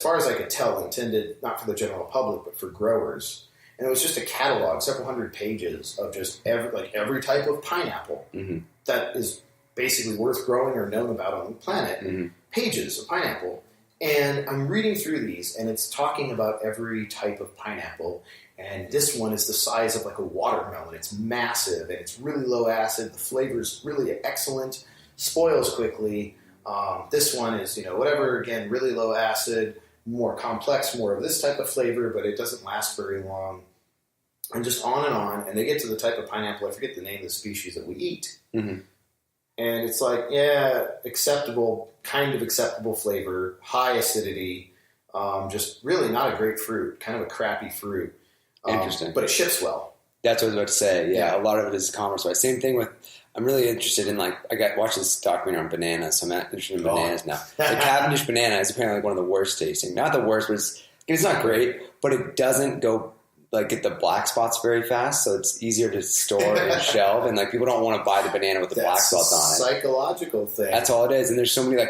far as I could tell, intended not for the general public, but for growers. And it was just a catalog, several hundred pages of just every type of pineapple that is basically worth growing or known about on the planet. Pages of pineapple. And I'm reading through these, and it's talking about every type of pineapple. And this one is the size of like a watermelon. It's massive, and it's really low acid. The flavor's really excellent, spoils quickly. This one is, whatever, again, really low acid, more complex, more of this type of flavor, but it doesn't last very long. And just on. And they get to the type of pineapple, I forget the name of the species that we eat. And it's like, acceptable, kind of acceptable flavor, high acidity, just really not a great fruit, kind of a crappy fruit. Interesting. But it ships well. That's what I was about to say. Yeah, a lot of it is commerce-wise. Same thing with, I'm really interested in, watching this documentary on bananas, so I'm interested in bananas now. The Cavendish banana is apparently one of the worst tasting. Not the worst, but it's not great, but it doesn't go, get the black spots very fast, so it's easier to store and shelve, and, people don't want to buy the banana with the black spots on it. Psychological thing. That's all it is, and there's so many,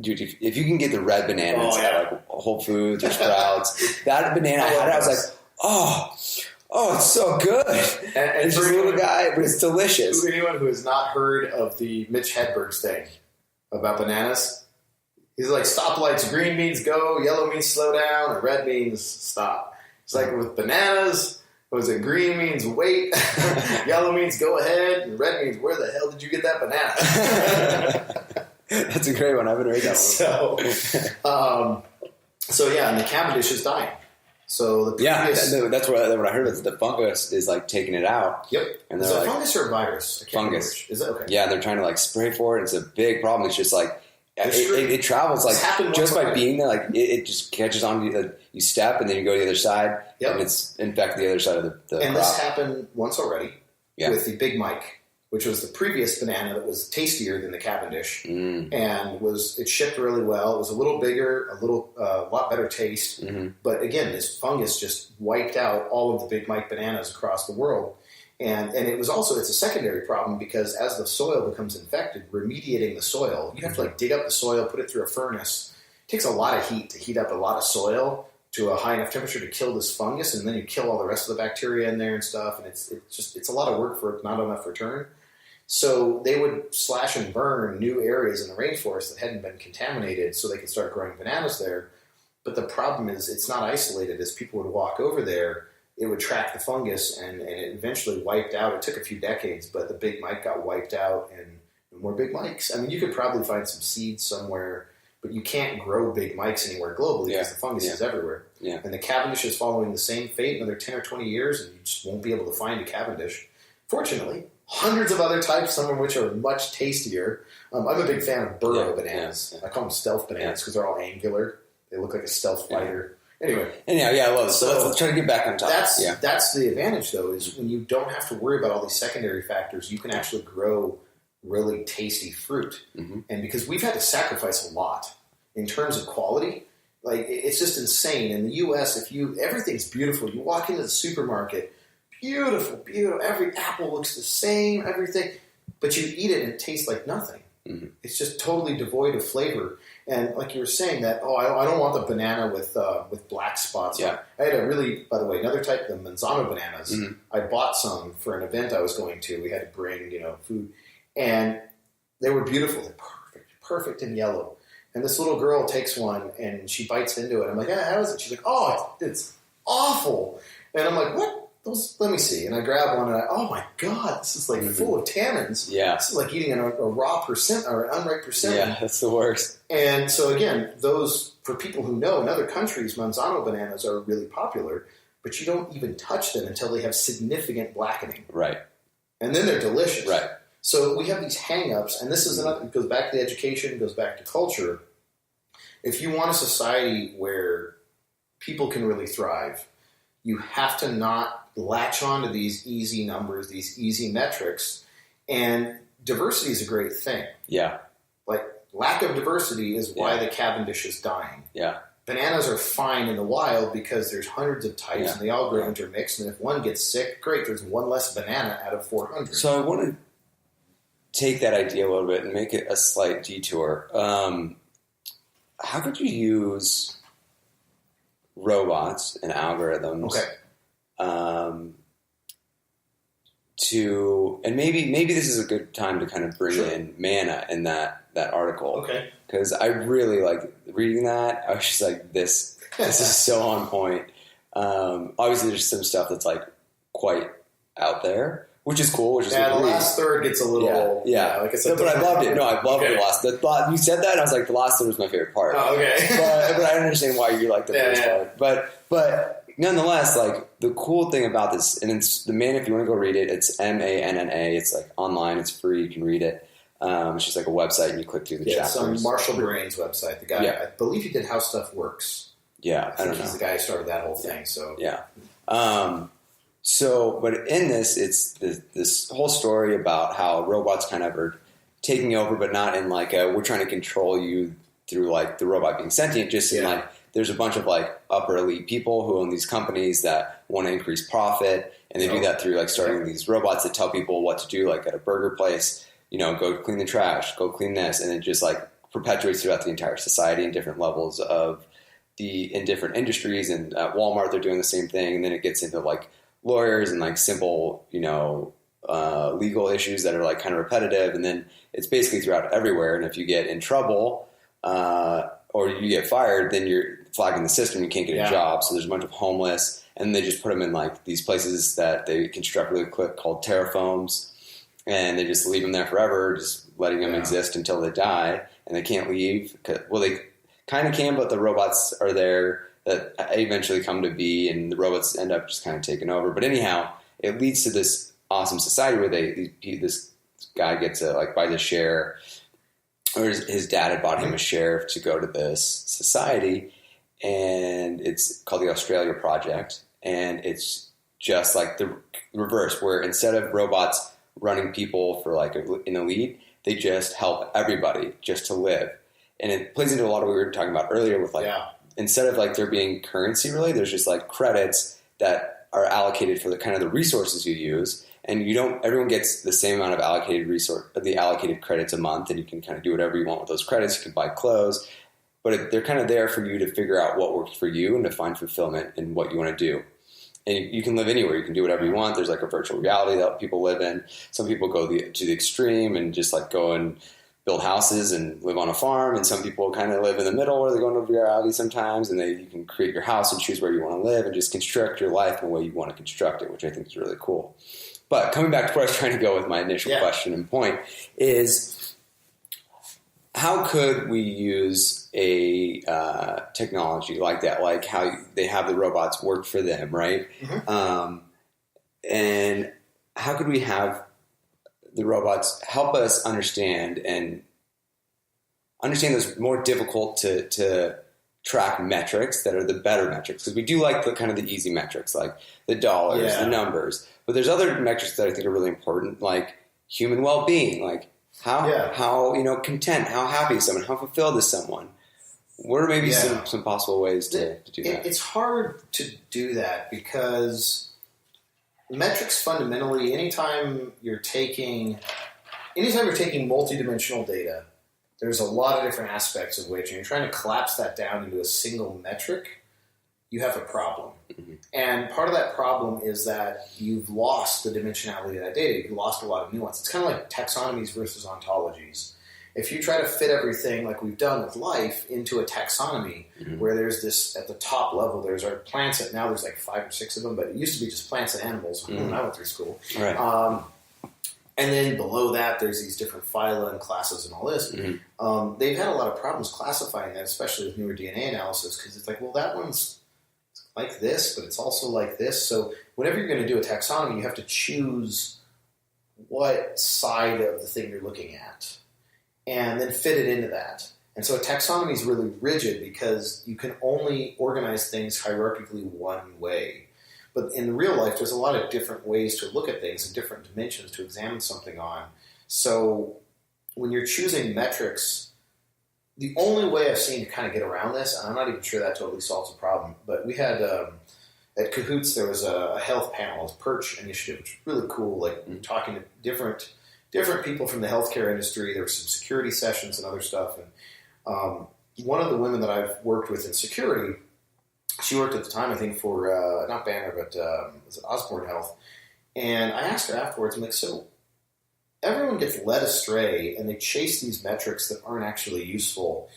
dude, if you can get the red bananas at Whole Foods or Sprouts, that banana, I was like, oh, it's so good. And it's just a little guy, but it's delicious. For anyone who has not heard of the Mitch Hedberg's thing about bananas, he's like, stoplights, green means go, yellow means slow down, and red means stop. It's like with bananas, green means wait, yellow means go ahead, and red means where the hell did you get that banana? That's a great one. I haven't heard that one. So and the Cavendish is dying. So the previous, that's what I heard. Is the fungus is taking it out. Yep. And is it fungus or a virus? Fungus. Is it okay? Yeah, they're trying to spray for it. It's a big problem. It's just it travels just by being there. It just catches on you. You step and then you go to the other side, and it's infected the other side of the crop. And this happened once already with the Big Mike, which was the previous banana that was tastier than the Cavendish, and it shipped really well. It was a little bigger, a lot better taste. But again, this fungus just wiped out all of the Big Mike bananas across the world. And it was also, it's a secondary problem because as the soil becomes infected, remediating the soil, you have to dig up the soil, put it through a furnace. It takes a lot of heat to heat up a lot of soil to a high enough temperature to kill this fungus, and then you kill all the rest of the bacteria in there and stuff. And it's a lot of work for not enough return. So they would slash and burn new areas in the rainforest that hadn't been contaminated so they could start growing bananas there. But the problem is it's not isolated. As people would walk over there, it would track the fungus, and it eventually wiped out. It took a few decades, but the Big Mike got wiped out, and more Big Mikes. I mean, you could probably find some seeds somewhere, but you can't grow Big Mikes anywhere globally because the fungus is everywhere. Yeah. And the Cavendish is following the same fate another 10 or 20 years, and you just won't be able to find a Cavendish. Fortunately, hundreds of other types, some of which are much tastier. I'm a big fan of burrow bananas. I call them stealth bananas because they're all angular. They look like a stealth fighter. Anyway. Anyhow, I love it. So let's try to get back on top. That's the advantage, though, is when you don't have to worry about all these secondary factors, you can actually grow really tasty fruit. And because we've had to sacrifice a lot in terms of quality, it's just insane. In the U.S., everything's beautiful. You walk into the supermarket, beautiful. Every apple looks the same, everything. But you eat it and it tastes like nothing. It's just totally devoid of flavor. And like you were saying that, I don't want the banana with black spots on it. I had by the way, another type, the Manzano bananas. I bought some for an event I was going to. We had to bring, food. And they were beautiful. They're perfect in yellow. And this little girl takes one and she bites into it. I'm like, how is it? She's like, it's awful. And I'm like, what? Let me see. And I grab one and oh my God, this is full of tannins. Yeah. This is like eating a raw percent or an unripe percent. Yeah, that's the worst. And so again, those, for people who know, in other countries, Manzano bananas are really popular, but you don't even touch them until they have significant blackening. Right. And then they're delicious. Right. So we have these hang-ups, and this is another, it goes back to the education, it goes back to culture. If you want a society where people can really thrive, you have to not latch on to these easy numbers, these easy metrics, and diversity is a great thing. Yeah. Lack of diversity is why the Cavendish is dying. Yeah. Bananas are fine in the wild because there's hundreds of types and they all grow intermixed, and if one gets sick, great, there's one less banana out of 400. So I want to take that idea a little bit and make it a slight detour. how could you use robots and algorithms and maybe this is a good time to kind of bring in mana in that article, because I really like reading that. I was just like, this is so on point. Obviously there's some stuff that's like quite out there, which is cool. The last third gets a little like I said, but I loved it. No, I loved the last. You said that, and I was like, the last third was my favorite part. Oh, okay. but I understand why you like the first part. But nonetheless, like the cool thing about this, and it's the Mana. If you want to go read it, it's MANNA. It's like online. It's free. You can read it. It's just like a website, and you click through the chapters. It's on Marshall Brain's website. The guy, I believe he did How Stuff Works. Yeah, I don't know. He's the guy who started that whole thing. So yeah. But in this, it's this whole story about how robots kind of are taking over, but not in like we're trying to control you through like the robot being sentient. Just in like there's a bunch of like upper elite people who own these companies that want to increase profit, and they do that through like starting these robots that tell people what to do. Like at a burger place, go clean the trash, go clean this, and it just like perpetuates throughout the entire society in different levels in different industries. And at Walmart, they're doing the same thing, and then it gets into like lawyers and like simple, legal issues that are like kind of repetitive, and then it's basically throughout everywhere. And if you get in trouble or you get fired, then you're flagging the system. You can't get a job. So there's a bunch of homeless, and they just put them in like these places that they construct really quick called terraforms, and they just leave them there forever, just letting them exist until they die, and they can't leave. Well, they kind of can, but the robots are there that eventually come to be, and the robots end up just kind of taking over. But anyhow, it leads to this awesome society where this guy gets buys a share, or his dad had bought him a share to go to this society, and it's called the Australia Project, and it's just like the reverse, where instead of robots running people for like an elite, they just help everybody just to live. And it plays into a lot of what we were talking about earlier with instead of like there being currency really, there's just like credits that are allocated for the kind of the resources you use. And everyone gets the same amount of the allocated credits a month, and you can kind of do whatever you want with those credits. You can buy clothes, but they're kind of there for you to figure out what works for you and to find fulfillment in what you want to do. And you can live anywhere. You can do whatever you want. There's like a virtual reality that people live in. Some people go to the extreme and just like go and build houses and live on a farm, and some people kind of live in the middle where they go into reality sometimes, and you can create your house and choose where you want to live and just construct your life the way you want to construct it, which I think is really cool. But coming back to where I was trying to go with my initial question and point is, how could we use a technology like that, like how they have the robots work for them, right? Mm-hmm. And how could we have the robots help us understand those more difficult to track metrics that are the better metrics? Because we do like the kind of the easy metrics, like the dollars, the numbers. But there's other metrics that I think are really important, like human well-being, like how content, how happy is someone, how fulfilled is someone. What are maybe some possible ways to do that? It's hard to do that because metrics fundamentally, anytime you're taking multidimensional data, there's a lot of different aspects of which, and you're trying to collapse that down into a single metric, you have a problem. Mm-hmm. And part of that problem is that you've lost the dimensionality of that data. You've lost a lot of nuance. It's kind of like taxonomies versus ontologies. If you try to fit everything like we've done with life into a taxonomy, where there's this, at the top level, there's our plants, and now there's like 5 or 6 of them, but it used to be just plants and animals when I went through school. Right. And then below that, there's these different phyla and classes and all this. Mm-hmm. They've had a lot of problems classifying that, especially with newer DNA analysis, because it's like, well, that one's like this, but it's also like this. So whenever you're going to do a taxonomy, you have to choose what side of the thing you're looking at and then fit it into that. And so a taxonomy is really rigid because you can only organize things hierarchically one way. But in real life, there's a lot of different ways to look at things and different dimensions to examine something on. So when you're choosing metrics, the only way I've seen to kind of get around this, and I'm not even sure that totally solves the problem, but we had, at Cahoots, there was a health panel, a Perch initiative, which was really cool, like talking to different people from the healthcare industry. There were some security sessions and other stuff. And one of the women that I've worked with in security, she worked at the time, I think, for, not Banner, but was it Osborne Health? And I asked her afterwards, I'm like, so everyone gets led astray and they chase these metrics that aren't actually useful.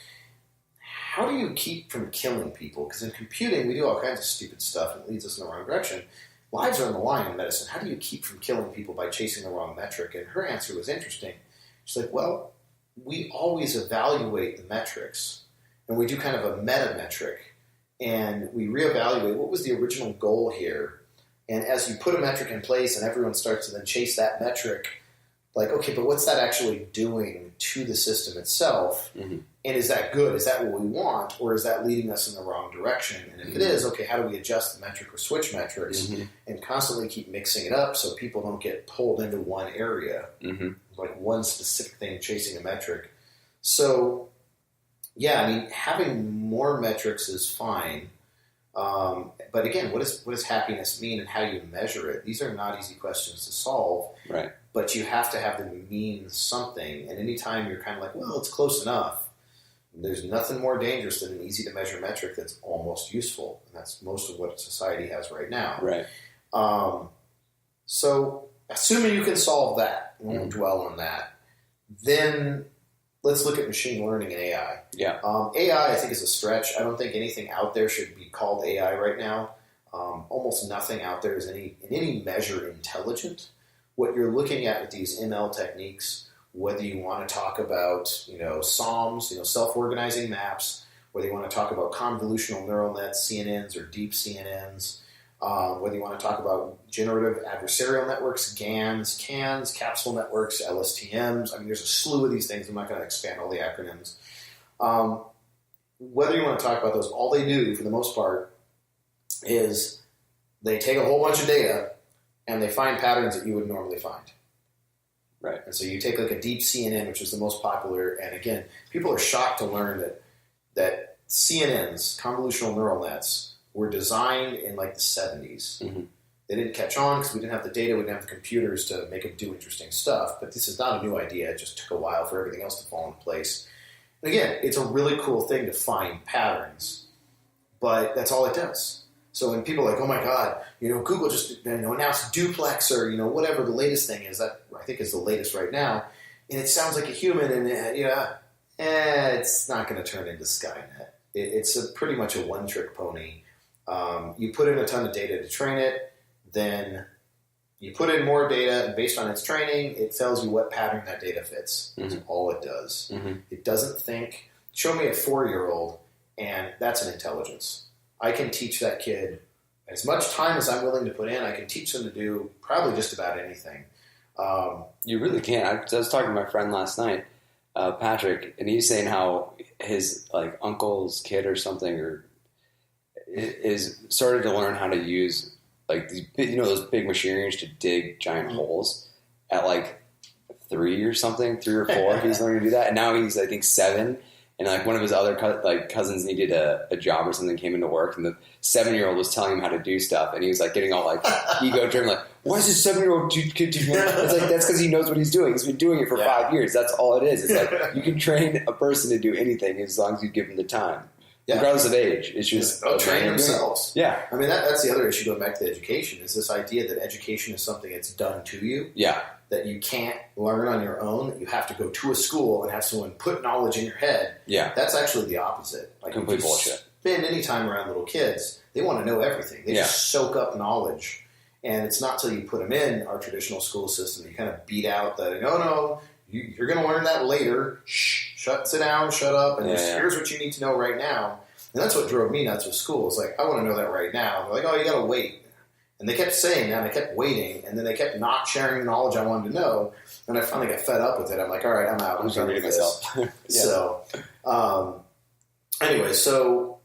How do you keep from killing people? Because in computing, we do all kinds of stupid stuff and it leads us in the wrong direction. Lives are on the line in medicine. How do you keep from killing people by chasing the wrong metric? And her answer was interesting. She's like, well, we always evaluate the metrics, and we do kind of a meta metric, and we reevaluate what was the original goal here. And as you put a metric in place and everyone starts to then chase that metric, like, okay, but what's that actually doing to the system itself? Mm-hmm. And is that good? Is that what we want? Or is that leading us in the wrong direction? And if it is, okay, how do we adjust the metric or switch metrics and constantly keep mixing it up so people don't get pulled into one area, like one specific thing chasing a metric? So, yeah, I mean, having more metrics is fine. But again, what does happiness mean and how do you measure it? These are not easy questions to solve. Right. But you have to have them mean something. And anytime you're kind of like, well, it's close enough, there's nothing more dangerous than an easy-to-measure metric that's almost useful. And that's most of what society has right now. Right. So assuming you can solve that, we won't dwell on that, then let's look at machine learning and AI. Yeah. AI, I think, is a stretch. I don't think anything out there should be called AI right now. Almost nothing out there is in any measure intelligent. What you're looking at with these ML techniques, whether you want to talk about, SOMs, self-organizing maps, whether you want to talk about convolutional neural nets, CNNs, or deep CNNs, whether you want to talk about generative adversarial networks, GANs, CANs, capsule networks, LSTMs. I mean, there's a slew of these things. I'm not going to expand all the acronyms. Whether you want to talk about those, all they do, for the most part, is they take a whole bunch of data and they find patterns that you would normally find. Right. And so you take like a deep CNN, which is the most popular, and again, people are shocked to learn that CNNs, convolutional neural nets, were designed in like the 70s. Mm-hmm. They didn't catch on because we didn't have the data, we didn't have the computers to make them do interesting stuff. But this is not a new idea. It just took a while for everything else to fall into place. And again, it's a really cool thing to find patterns, but that's all it does. So when people are like, oh my God, Google just announced duplexer, whatever the latest thing is, that I think is the latest right now, and it sounds like a human, and it's not going to turn into Skynet. It's pretty much a one-trick pony. You put in a ton of data to train it, then you put in more data, and based on its training, it tells you what pattern that data fits. That's all it does. Mm-hmm. It doesn't think. Show me a 4-year-old, and that's an intelligence. I can teach that kid as much time as I'm willing to put in. I can teach them to do probably just about anything. You really can. I was talking to my friend last night, Patrick, and he's saying how his uncle's kid or something is started to learn how to use these those big machineries to dig giant holes at 3 or something, 3 or 4. He's learning to do that, and now he's I think 7. And one of his other cousins needed a job or something, came into work, and the 7-year-old was telling him how to do stuff, and he was getting all ego driven, why is this 7-year-old kid doing that? It's that's because he knows what he's doing. He's been doing it for 5 years. That's all it is. It's you can train a person to do anything as long as you give them the time, regardless of age. It's just they'll train themselves. Yeah, I mean that's the other issue going back to education is this idea that education is something that's done to you. Yeah. That you can't learn on your own, that you have to go to a school and have someone put knowledge in your head. Yeah. That's actually the opposite. Complete bullshit. Spend any time around little kids, they want to know everything. They just soak up knowledge. And it's not till you put them in our traditional school system, you kind of beat out the, no, you're going to learn that later. Sit down, shut up, and here's what you need to know right now. And that's what drove me nuts with school. It's I want to know that right now. They're oh, you got to wait. And they kept saying that, and I kept waiting, and then they kept not sharing the knowledge I wanted to know, and I finally got fed up with it. I'm like, all right, I'm out. I'm done with this. Myself. So, anyway, so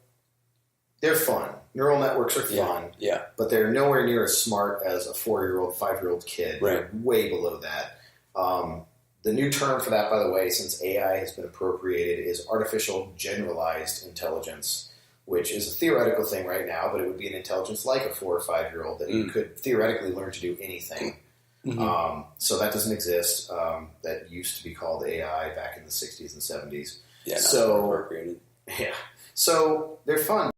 they're fun. Neural networks are fun, but they're nowhere near as smart as a 4-year-old, 5-year-old kid. Right. They're way below that. The new term for that, by the way, since AI has been appropriated, is artificial generalized intelligence, which is a theoretical thing right now, but it would be an intelligence like a 4 or 5-year-old that you could theoretically learn to do anything. Mm-hmm. So that doesn't exist. That used to be called AI back in the 60s and 70s. Yeah, so appropriated. Yeah. So they're fun.